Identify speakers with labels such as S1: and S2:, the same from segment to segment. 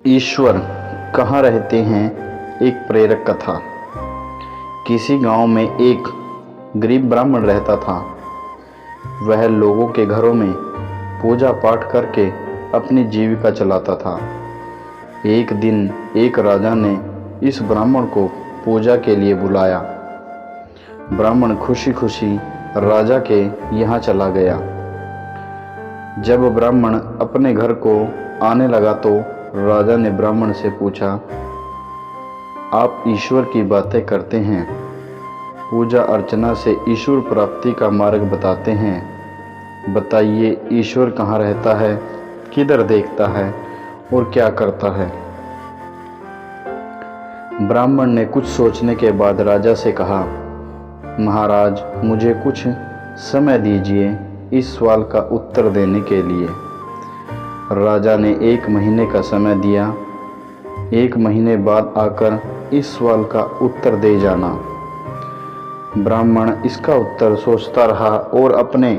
S1: ईश्वर कहाँ रहते हैं। एक प्रेरक कथा। किसी गांव में एक गरीब ब्राह्मण रहता था। वह लोगों के घरों में पूजा पाठ करके अपनी जीविका चलाता था। एक दिन एक राजा ने इस ब्राह्मण को पूजा के लिए बुलाया। ब्राह्मण खुशी खुशी राजा के यहाँ चला गया। जब ब्राह्मण अपने घर को आने लगा तो राजा ने ब्राह्मण से पूछा, आप ईश्वर की बातें करते हैं, पूजा अर्चना से ईश्वर प्राप्ति का मार्ग बताते हैं। बताइए, ईश्वर कहाँ रहता है, किधर देखता है और क्या करता है। ब्राह्मण ने कुछ सोचने के बाद राजा से कहा, महाराज, मुझे कुछ समय दीजिए इस सवाल का उत्तर देने के लिए। राजा ने 1 महीने का समय दिया। 1 महीने बाद आकर इस सवाल का उत्तर दे जाना। ब्राह्मण इसका उत्तर सोचता रहा और अपने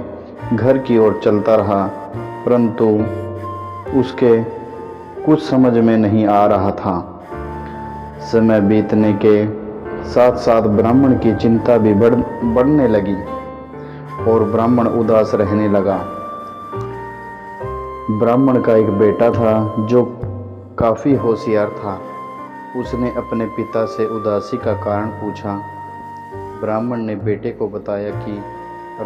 S1: घर की ओर चलता रहा, परंतु उसके कुछ समझ में नहीं आ रहा था। समय बीतने के साथ साथ ब्राह्मण की चिंता भी बढ़ने लगी और ब्राह्मण उदास रहने लगा। ब्राह्मण का एक बेटा था जो काफ़ी होशियार था। उसने अपने पिता से उदासी का कारण पूछा। ब्राह्मण ने बेटे को बताया कि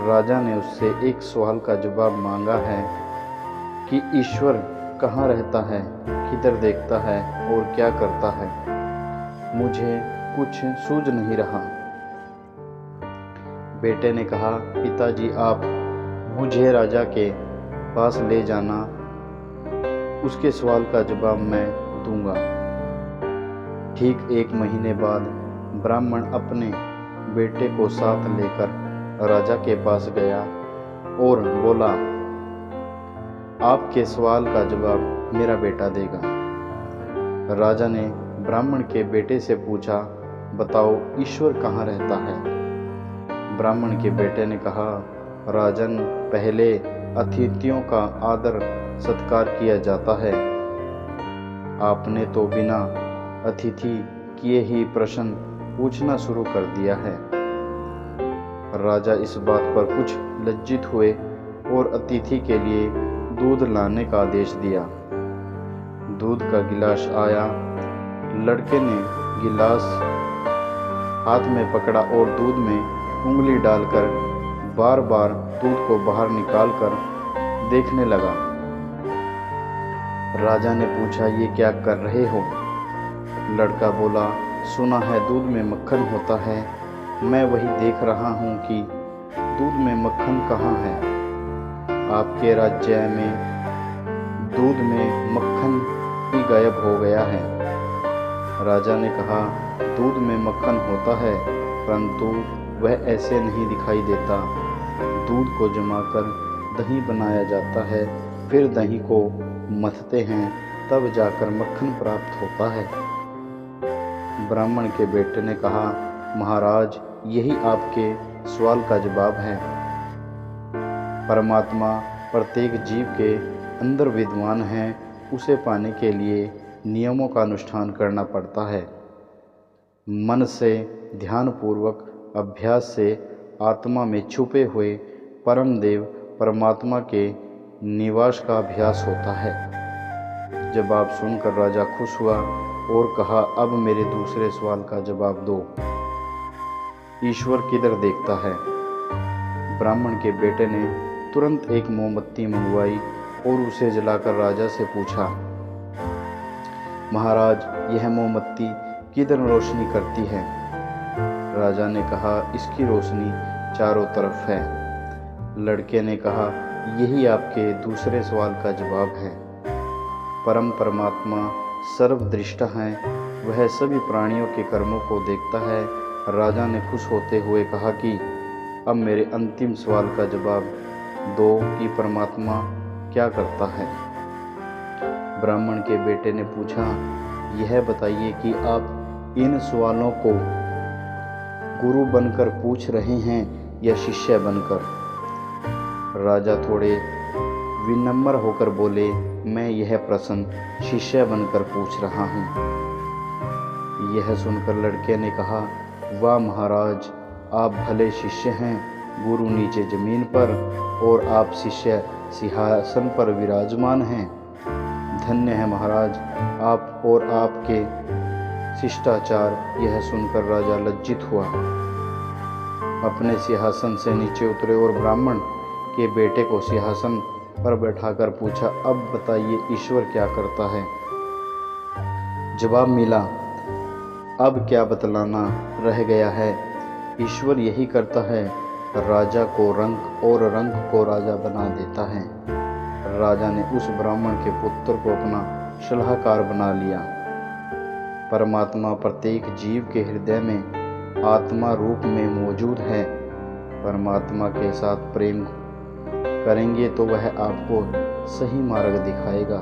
S1: राजा ने उससे एक सवाल का जवाब मांगा है कि ईश्वर कहाँ रहता है, किधर देखता है और क्या करता है। मुझे कुछ सूझ नहीं रहा। बेटे ने कहा, पिताजी, आप मुझे राजा के पास ले जाना, उसके सवाल का जवाब मैं दूंगा। ठीक 1 महीने बाद ब्राह्मण अपने बेटे को साथ लेकर राजा के पास गया और बोला, आपके सवाल का जवाब मेरा बेटा देगा। राजा ने ब्राह्मण के बेटे से पूछा, बताओ, ईश्वर कहाँ रहता है। ब्राह्मण के बेटे ने कहा, राजन, पहले अतिथियों का आदर सत्कार किया जाता है। आपने तो बिना अतिथि किए ही प्रश्न पूछना शुरू कर दिया है। राजा इस बात पर कुछ लज्जित हुए और अतिथि के लिए दूध लाने का आदेश दिया। दूध का गिलास आया। लड़के ने गिलास हाथ में पकड़ा और दूध में उंगली डालकर बार बार दूध को बाहर निकालकर देखने लगा। राजा ने पूछा, ये क्या कर रहे हो। लड़का बोला, सुना है दूध में मक्खन होता है, मैं वही देख रहा हूँ कि दूध में मक्खन कहाँ है। आपके राज्य में दूध में मक्खन ही गायब हो गया है। राजा ने कहा, दूध में मक्खन होता है, परंतु वह ऐसे नहीं दिखाई देता। दूध को जमाकर दही बनाया जाता है, फिर दही को मथते हैं, तब जाकर मक्खन प्राप्त होता है। ब्राह्मण के बेटे ने कहा, महाराज, यही आपके सवाल का जवाब है। परमात्मा प्रत्येक जीव के अंदर विद्वान है। उसे पाने के लिए नियमों का अनुष्ठान करना पड़ता है। मन से ध्यानपूर्वक अभ्यास से आत्मा में छुपे हुए परम देव परमात्मा के निवास का अभ्यास होता है। जब आप सुनकर राजा खुश हुआ और कहा, अब मेरे दूसरे सवाल का जवाब दो, ईश्वर किधर देखता है। ब्राह्मण के बेटे ने तुरंत एक मोमबत्ती मंगवाई और उसे जलाकर राजा से पूछा, महाराज, यह मोमबत्ती किधर रोशनी करती है। राजा ने कहा, इसकी रोशनी चारों तरफ है। लड़के ने कहा, यही आपके दूसरे सवाल का जवाब है। परम परमात्मा सर्वदृष्टा है, वह सभी प्राणियों के कर्मों को देखता है। राजा ने खुश होते हुए कहा कि अब मेरे अंतिम सवाल का जवाब दो कि परमात्मा क्या करता है। ब्राह्मण के बेटे ने पूछा, यह बताइए कि आप इन सवालों को गुरु बनकर पूछ रहे हैं या शिष्य बनकर। राजा थोड़े विनम्र होकर बोले, मैं यह प्रश्न शिष्य बनकर पूछ रहा हूँ। यह सुनकर लड़के ने कहा, वाह महाराज, आप भले शिष्य हैं। गुरु नीचे जमीन पर और आप शिष्य सिंहासन पर विराजमान हैं। धन्य है महाराज आप और आपके शिष्टाचार। यह सुनकर राजा लज्जित हुआ, अपने सिंहासन से नीचे उतरे और ब्राह्मण के बेटे को सिंहासन पर बैठाकर पूछा, अब बताइए ईश्वर क्या करता है? जवाब मिला, अब क्या बतलाना रह गया है। ईश्वर यही करता है, राजा को रंक और रंक को राजा बना देता है। राजा ने उस ब्राह्मण के पुत्र को अपना सलाहकार बना लिया। परमात्मा प्रत्येक जीव के हृदय में आत्मा रूप में मौजूद है। परमात्मा के साथ प्रेम करेंगे तो वह आपको सही मार्ग दिखाएगा।